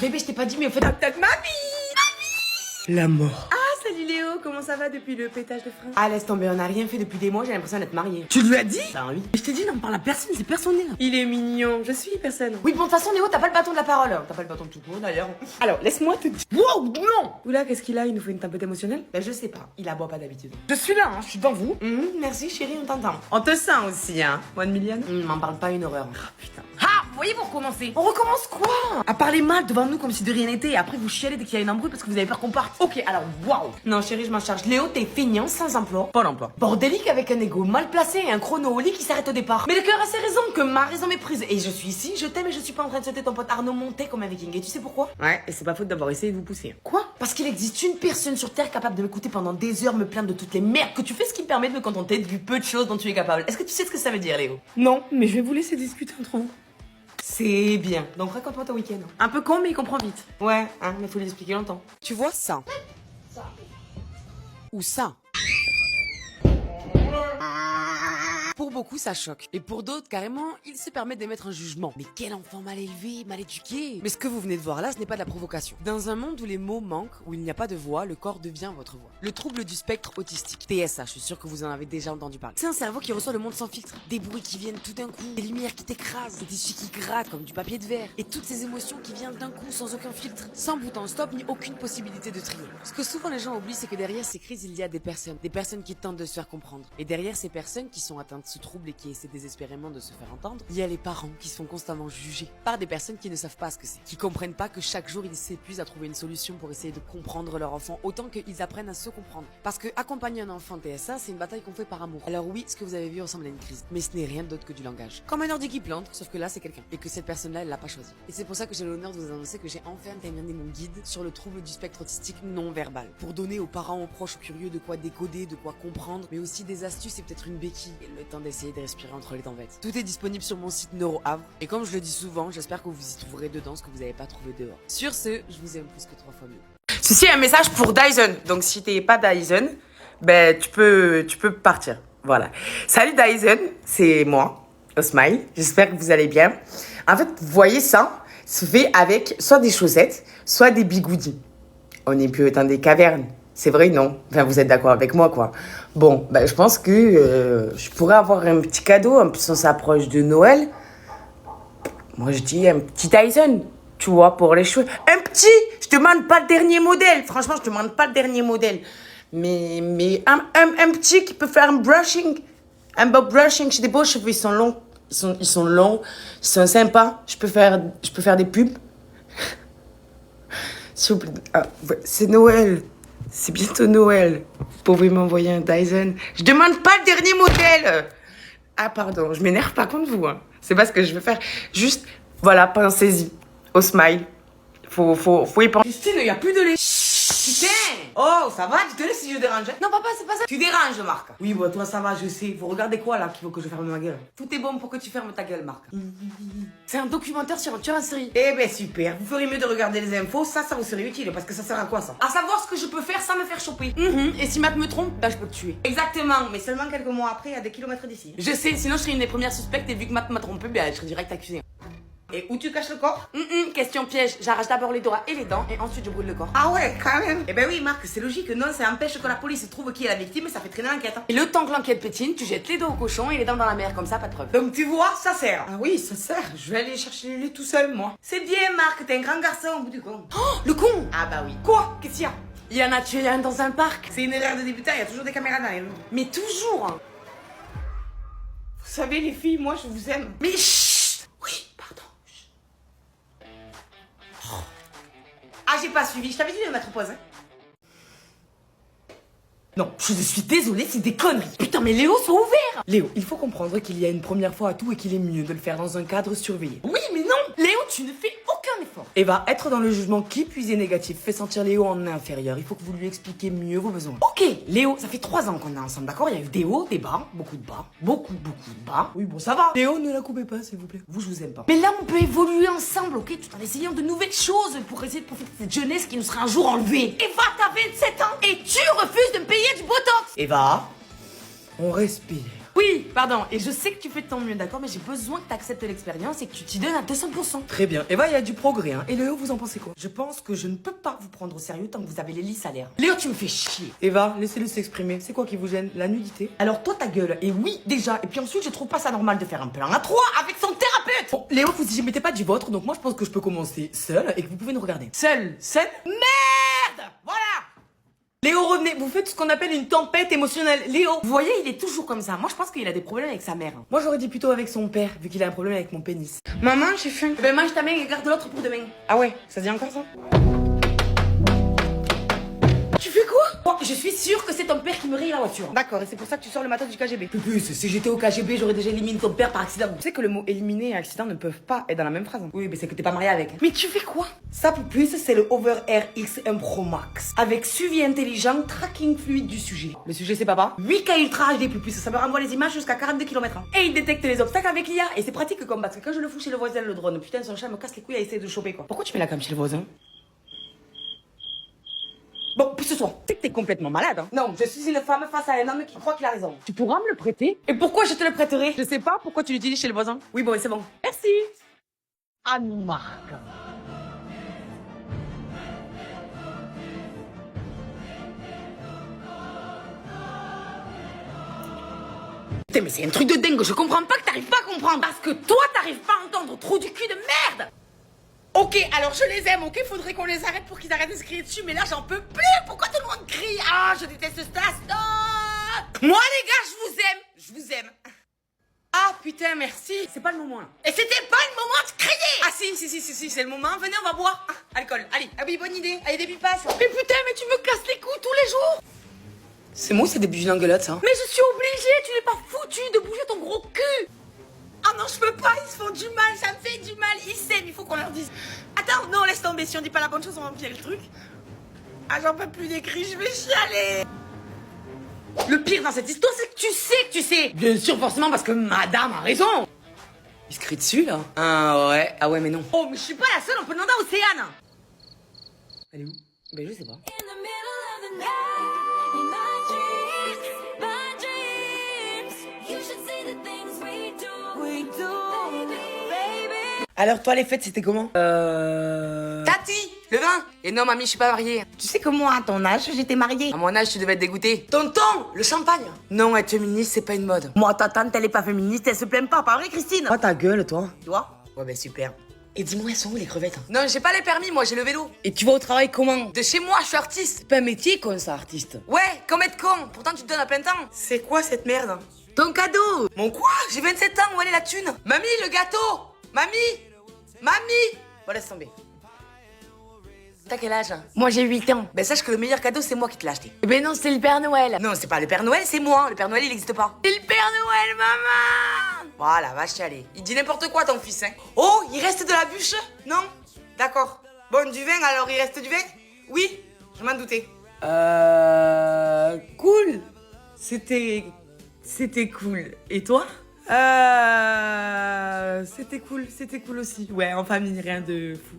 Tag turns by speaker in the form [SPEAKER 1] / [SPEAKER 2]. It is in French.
[SPEAKER 1] Bébé, je t'ai pas dit, mais au fait... Tac, tac, mamie. La mort.
[SPEAKER 2] Ah, salut Léo, comment ça va depuis le pétage de frein?
[SPEAKER 1] Ah, laisse tomber, on a rien fait depuis des mois, j'ai l'impression d'être mariée.
[SPEAKER 2] Tu lui as dit?
[SPEAKER 1] Ça, oui.
[SPEAKER 2] Je t'ai dit, n'en parle à personne, c'est personnel. Il est mignon, je suis personne.
[SPEAKER 1] Oui, bon, de toute façon, Léo, t'as pas le bâton de la parole. T'as pas le bâton de tout court, d'ailleurs.
[SPEAKER 2] Alors, laisse-moi te dire. Wow, non! Oula, qu'est-ce qu'il a? Il nous faut une tempête émotionnelle?
[SPEAKER 1] Ben, je sais pas, il aboie pas d'habitude.
[SPEAKER 2] Je suis là, hein, je suis devant vous.
[SPEAKER 1] Merci, chérie, on t'entend.
[SPEAKER 2] On te sent aussi, hein, One Million?
[SPEAKER 1] M'en parle pas, une horreur.
[SPEAKER 2] Ah, putain.
[SPEAKER 1] Ah, vous voyez, vous recommencez.
[SPEAKER 2] On recommence quoi? À parler mal devant nous comme si de rien n'était et après vous chialez dès qu'il y a une embrouille parce que vous avez peur qu'on parte. Ok, alors waouh!
[SPEAKER 1] Non, chérie, je m'en charge. Léo, t'es feignant, sans emploi.
[SPEAKER 2] Pas l'emploi.
[SPEAKER 1] Bordélique avec un ego mal placé et un chrono au lit qui s'arrête au départ. Mais le cœur a ses raisons, que ma raison méprise. Et je suis ici, je t'aime et je suis pas en train de sauter ton pote Arnaud monté comme un viking. Et tu sais pourquoi?
[SPEAKER 2] Ouais, et c'est pas faute d'avoir essayé de vous pousser.
[SPEAKER 1] Quoi? Parce qu'il existe une personne sur Terre capable de m'écouter pendant des heures, me plaindre de toutes les merdes que tu fais, ce qui me permet de me contenter du peu de choses dont tu es capable. Est-ce que tu sais ce que ça veut dire, Léo?
[SPEAKER 2] Non, mais je vais vous laisser discuter entre vous.
[SPEAKER 1] C'est bien. Donc raconte-moi ton week-end.
[SPEAKER 2] Un peu con, mais il comprend vite.
[SPEAKER 1] Ouais, hein, mais faut lui expliquer longtemps.
[SPEAKER 2] Tu vois ça?
[SPEAKER 1] Ou ça. Pour beaucoup, ça choque. Et pour d'autres, carrément, il se permet d'émettre un jugement. Mais quel enfant mal élevé, mal éduqué. Mais ce que vous venez de voir là, ce n'est pas de la provocation. Dans un monde où les mots manquent, où il n'y a pas de voix, le corps devient votre voix. Le trouble du spectre autistique. TSA, je suis sûr que vous en avez déjà entendu parler. C'est un cerveau qui reçoit le monde sans filtre. Des bruits qui viennent tout d'un coup, des lumières qui t'écrasent, des tissus qui grattent comme du papier de verre. Et toutes ces émotions qui viennent d'un coup sans aucun filtre, sans bouton stop ni aucune possibilité de trier. Ce que souvent les gens oublient, c'est que derrière ces crises, il y a des personnes qui tentent de se faire comprendre. Et derrière ces personnes qui sont atteintes de ce trouble et qui essaient désespérément de se faire entendre, il y a les parents qui sont constamment jugés par des personnes qui ne savent pas ce que c'est, qui comprennent pas que chaque jour ils s'épuisent à trouver une solution pour essayer de comprendre leur enfant autant qu'ils apprennent à se comprendre. Parce que accompagner un enfant TSA, c'est une bataille qu'on fait par amour. Alors oui, ce que vous avez vu ressemble à une crise, mais ce n'est rien d'autre que du langage. Comme un ordi qui plante, sauf que là c'est quelqu'un et que cette personne-là elle l'a pas choisi. Et c'est pour ça que j'ai l'honneur de vous annoncer que j'ai enfin terminé mon guide sur le trouble du spectre autistique non verbal, pour donner aux parents, aux proches, aux curieux de quoi décoder, de quoi comprendre, mais aussi des astuces et peut-être une béquille et le temps d'essayer de respirer entre les dents bêtes. Tout est disponible sur mon site NeuroHavre et comme je le dis souvent, j'espère que vous y trouverez dedans ce que vous n'avez pas trouvé dehors. Sur ce, je vous aime plus que 3 fois mieux.
[SPEAKER 2] Ceci est un message pour Dyson. Donc si t'es pas Dyson, ben tu peux partir. Voilà. Salut Dyson, c'est moi, Osmile. J'espère que vous allez bien. En fait, vous voyez ça se fait avec soit des chaussettes, soit des bigoudis. On n'est plus dans des cavernes. C'est vrai, non? Enfin, vous êtes d'accord avec moi, quoi. Bon, ben, je pense que je pourrais avoir un petit cadeau. En plus, on s'approche de Noël. Moi, je dis un petit Dyson, tu vois, pour les cheveux. Un petit! Je demande pas le dernier modèle. Franchement, je demande pas le dernier modèle. Mais un petit qui peut faire un brushing. Un beau brushing. J'ai des beaux cheveux, ils sont longs. Ils sont longs, ils sont sympas. Je peux faire des pubs. S'il vous plaît. Ah, c'est Noël. C'est bientôt Noël. Vous pouvez m'envoyer un Dyson. Je demande pas le dernier modèle. Ah, pardon, je m'énerve pas contre vous. Hein. C'est pas ce que je veux faire. Juste, voilà, pensez-y. Au smile. Faut y penser.
[SPEAKER 1] Christine, il y a plus de lait. Putain!
[SPEAKER 2] Oh, ça va? Tu te laisses si je dérange?
[SPEAKER 1] Non, papa, c'est pas ça.
[SPEAKER 2] Tu déranges, Marc.
[SPEAKER 1] Oui, bon, toi, ça va, je sais. Vous regardez quoi, là, qu'il faut que je ferme ma gueule? Tout est bon pour que tu fermes ta gueule, Marc. C'est un documentaire sur un tueur en série.
[SPEAKER 2] Eh ben, super. Vous feriez mieux de regarder les infos. Ça vous serait utile. Parce que ça sert à quoi, ça?
[SPEAKER 1] À savoir ce que je peux faire sans me faire choper. Et si Matt me trompe, bah, je peux te tuer.
[SPEAKER 2] Exactement. Mais seulement quelques mois après, à des kilomètres d'ici.
[SPEAKER 1] Je sais, sinon je serais une des premières suspectes et vu que Matt m'a trompé, bah, je serais direct accusé.
[SPEAKER 2] Et où tu caches le corps?
[SPEAKER 1] Question piège. J'arrache d'abord les doigts et les dents et ensuite je brûle le corps.
[SPEAKER 2] Ah ouais, quand même. Eh ben oui, Marc, c'est logique. Non, ça empêche que la police trouve qui est la victime et ça fait traîner l'enquête.
[SPEAKER 1] Et le temps que l'enquête pétine, tu jettes les dos au cochon et les dents dans la mer, comme ça, pas de preuve.
[SPEAKER 2] Donc tu vois, ça sert. Ah oui, ça sert. Je vais aller chercher le lait tout seul, moi. C'est bien, Marc, t'es un grand garçon au bout du compte.
[SPEAKER 1] Oh, le con!
[SPEAKER 2] Ah bah oui.
[SPEAKER 1] Quoi? Qu'est-ce qu'il y a? Il y en a tué un dans un parc.
[SPEAKER 2] C'est une erreur de débutant, il y a toujours des caméras dans les rues.
[SPEAKER 1] Mais toujours!
[SPEAKER 2] Vous savez, les filles, moi, je vous aime.
[SPEAKER 1] Mais chut! Oui, pardon.
[SPEAKER 2] Ah, j'ai pas suivi. Je t'avais dit de mettre pause, hein.
[SPEAKER 1] Non, je suis désolée, c'est des conneries. Putain, mais Léo, sois ouvert! Léo, il faut comprendre qu'il y a une première fois à tout et qu'il est mieux de le faire dans un cadre surveillé. Oui, mais non! Léo, tu ne fais aucun effort. Eva, être dans le jugement qui puisé négatif fait sentir Léo en inférieur. Il faut que vous lui expliquiez mieux vos besoins. Ok, Léo, ça fait 3 ans qu'on est ensemble, d'accord? Il y a eu des hauts, des bas, beaucoup de bas, beaucoup de bas. Oui, bon, ça va. Léo, ne la coupez pas, s'il vous plaît. Vous, je vous aime pas. Mais là, on peut évoluer ensemble, ok? Tout en essayant de nouvelles choses pour essayer de profiter de cette jeunesse qui nous sera un jour enlevée. Eva, t'as 27 ans et tu refuses de me payer du botox.
[SPEAKER 2] Eva, on respire. Oui, pardon. Et je sais que tu fais de ton mieux, d'accord? Mais j'ai besoin que tu acceptes l'expérience et que tu t'y donnes à 200%.
[SPEAKER 3] Très bien. Eva, il y a du progrès, hein. Et Léo, vous en pensez quoi? Je pense que je ne peux pas vous prendre au sérieux tant que vous avez les lits salaires.
[SPEAKER 2] Léo, tu me fais chier.
[SPEAKER 3] Eva, laissez-le s'exprimer. C'est quoi qui vous gêne? La nudité?
[SPEAKER 2] Alors toi, ta gueule. Et oui, déjà. Et puis ensuite, je trouve pas ça normal de faire un plan à 3 avec son thérapeute.
[SPEAKER 3] Bon, Léo, vous y mettez pas du vôtre, donc moi je pense que je peux commencer seul et que vous pouvez nous regarder.
[SPEAKER 2] Seul. Merde. Voilà.
[SPEAKER 3] Léo, revenez, vous faites ce qu'on appelle une tempête émotionnelle. Léo!
[SPEAKER 2] Vous voyez, il est toujours comme ça. Moi, je pense qu'il a des problèmes avec sa mère.
[SPEAKER 3] Moi j'aurais dit plutôt avec son père, vu qu'il a un problème avec mon pénis.
[SPEAKER 2] Maman, j'ai faim. Ben mange ta main et garde l'autre pour demain.
[SPEAKER 3] Ah ouais, ça dit encore ça?
[SPEAKER 2] Tu fais quoi? Oh, je suis sûre que c'est ton père qui me raye la voiture.
[SPEAKER 3] D'accord, et c'est pour ça que tu sors le matin du KGB.
[SPEAKER 2] Pupus, si j'étais au KGB, j'aurais déjà éliminé ton père par accident.
[SPEAKER 3] Tu sais que le mot éliminer et accident ne peuvent pas être dans la même phrase. Hein.
[SPEAKER 2] Oui, mais c'est que t'es pas marié avec.
[SPEAKER 3] Mais tu fais quoi? Ça, Pupus, c'est le Over Air X1 Pro Max. Avec suivi intelligent, tracking fluide du sujet. Le sujet, c'est papa?
[SPEAKER 2] 8K Ultra HD Pupus, ça me renvoie les images jusqu'à 42 km/h.
[SPEAKER 3] Et il détecte les obstacles avec l'IA. Et c'est pratique comme parce que quand je le fous chez le voisin, le drone, putain, son chat me casse les couilles à essayer de choper quoi. Pourquoi tu mets la cam chez le voisin? Bon, puis ce soir, tu sais que t'es complètement malade, hein.
[SPEAKER 2] Non, je suis une femme face à un homme qui croit qu'il a raison.
[SPEAKER 3] Tu pourras me le prêter?
[SPEAKER 2] Et pourquoi je te le prêterai?
[SPEAKER 3] Je sais pas pourquoi tu l'utilises chez le voisin.
[SPEAKER 2] Oui, bon, c'est bon.
[SPEAKER 3] Merci.
[SPEAKER 2] Anne-Marc. Putain, mais c'est un truc de dingue, je comprends pas que t'arrives pas à comprendre. Parce que toi, t'arrives pas à entendre trou du cul de merde. Ok, alors je les aime, ok, faudrait qu'on les arrête pour qu'ils arrêtent de se crier dessus, mais là j'en peux plus. Pourquoi tout le monde crie? Ah, je déteste ce stade. Stop. Moi les gars, je vous aime. Ah putain, merci.
[SPEAKER 3] C'est pas le moment là.
[SPEAKER 2] Et c'était pas le moment de crier. Ah si, c'est le moment. Venez, on va boire. Ah, alcool, allez. Ah oui, bonne idée. Allez, des pipasses.
[SPEAKER 3] Mais putain, mais tu me casses les couilles tous les jours.
[SPEAKER 2] C'est moi, c'est des budgets d'engueulade, ça.
[SPEAKER 3] Mais je suis obligée, tu n'es pas foutu de bouger ton gros cul.
[SPEAKER 2] Ah non, je peux pas, ils se font du mal, ça me fait du mal. Ils s'aiment, il faut qu'on leur dise. Attends, non, laisse tomber, si on dit pas la bonne chose, on va empirer le truc. Ah, j'en peux plus des cris, je vais chialer. Le pire dans cette histoire, c'est que tu sais.
[SPEAKER 3] Bien sûr, forcément, parce que madame a raison.
[SPEAKER 2] Il se crie dessus, là. Ah ouais, mais non.
[SPEAKER 3] Oh, mais je suis pas la seule, on peut demander à Océane.
[SPEAKER 2] Elle est où? Ben, je sais pas.
[SPEAKER 4] In the middle of the night, in my dreams, you should see the things we do, baby.
[SPEAKER 2] Alors, toi, les fêtes, c'était comment? Tati, le vin. Et non, mamie, je suis pas mariée.
[SPEAKER 3] Tu sais que moi, à ton âge, j'étais mariée.
[SPEAKER 2] À mon âge, tu devais être dégoûtée. Tonton, le champagne. Non, être féministe, c'est pas une mode.
[SPEAKER 3] Moi, ta tante, elle est pas féministe, elle se plaint pas vrai, Christine?
[SPEAKER 2] Oh, ta gueule, toi.
[SPEAKER 3] Tu vois?
[SPEAKER 2] Ouais, ben super. Et dis-moi, elles sont où les crevettes? Non, j'ai pas les permis, moi, j'ai le vélo.
[SPEAKER 3] Et tu vas au travail comment?
[SPEAKER 2] De chez moi, je suis artiste.
[SPEAKER 3] C'est pas un métier, con, ça, artiste.
[SPEAKER 2] Ouais, comme être con. Pourtant, tu te donnes à plein temps. C'est quoi cette merde? Ton cadeau. Mon quoi? J'ai 27 ans, où elle est la thune? Mamie, le gâteau. Mamie. Bon, laisse tomber. T'as quel âge?
[SPEAKER 3] Moi, j'ai 8 ans.
[SPEAKER 2] Ben, sache que le meilleur cadeau, c'est moi qui te l'ai acheté.
[SPEAKER 3] Eh ben non, c'est le Père Noël.
[SPEAKER 2] Non, c'est pas le Père Noël, c'est moi. Le Père Noël, il existe pas.
[SPEAKER 3] C'est le Père Noël, maman.
[SPEAKER 2] Voilà, va chialer. Il dit n'importe quoi, ton fils, hein. Oh, il reste de la bûche? Non? D'accord. Bon, du vin, alors il reste du vin? Oui, je m'en doutais.
[SPEAKER 3] Cool. C'était cool. Et toi? C'était cool aussi. Ouais, en famille, rien de fou.